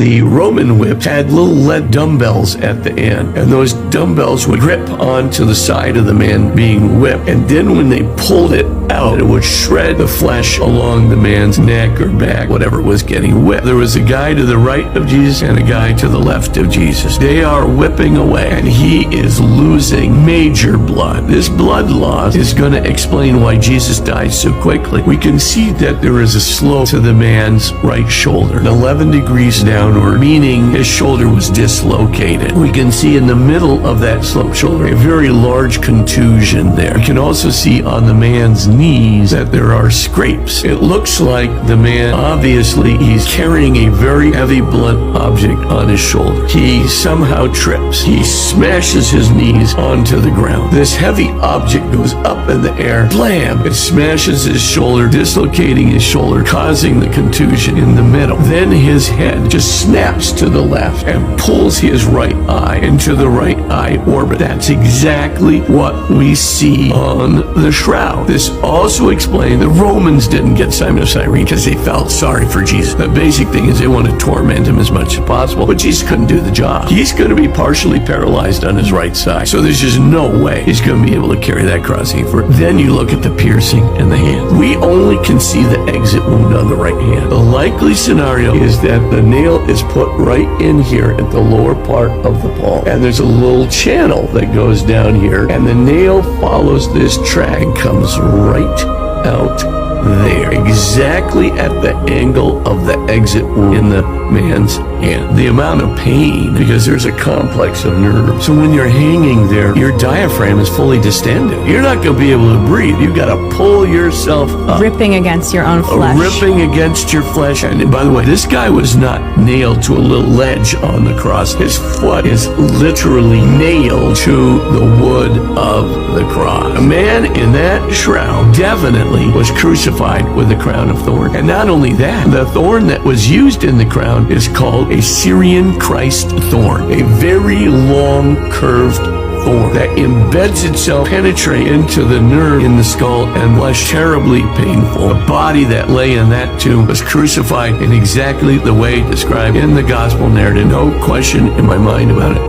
The Roman whip had little lead dumbbells at the end, and those dumbbells would grip onto the side of the man being whipped, and then when they pulled it out, it would shred the flesh along the man's neck or back, whatever was getting whipped. There was a guy to the right of Jesus and a guy to the left of Jesus. They are whipping away, and he is losing major blood. This blood loss is going to explain why Jesus died so quickly. We can see that there is a slope to the man's right shoulder, 11 degrees downward, meaning his shoulder was dislocated. We can see in the middle of that slope shoulder a very large contusion there. We can also see on the man's knees that there are scrapes. It looks like the man, obviously, he's carrying a very heavy blunt object on his shoulder. He somehow trips. He smashes his knees onto the ground. This heavy object goes up in the air. Blam! It smashes his shoulder, dislocating his shoulder, causing the contusion in the middle. Then his head just snaps to the left and pulls his right eye into the right eye orbit. That's exactly what we see on the shroud. This also explained the Romans didn't get Simon of Cyrene because they felt sorry for Jesus. The basic thing is they want to torment him as much as possible, but Jesus couldn't do the job. He's going to be partially paralyzed on his right side, so there's just no way he's going to be able to carry that cross any further. Then you look at the piercing in the hand. We only can see the exit wound on the right hand. The likely scenario is that the nail is put right in here at the lower part of the palm, and there's a little channel that goes down here, and the nail follows this track and comes right out there, exactly at the angle of the exit wound in the man's hand. The amount of pain, because there's a complex of nerves. So when you're hanging there, your diaphragm is fully distended. You're not going to be able to breathe. You've got to pull yourself up. Ripping against your own flesh. Ripping against your flesh. And by the way, this guy was not nailed to a little ledge on the cross. His foot is literally nailed to the wood of the cross. A man in that shroud definitely was crucified with a crown of thorns. And not only that, the thorn that was used in the crown is called a Syrian Christ thorn, a very long curved thorn that embeds itself, penetrates into the nerve in the skull, and was terribly painful. The body that lay in that tomb was crucified in exactly the way described in the gospel narrative. No question in my mind about it.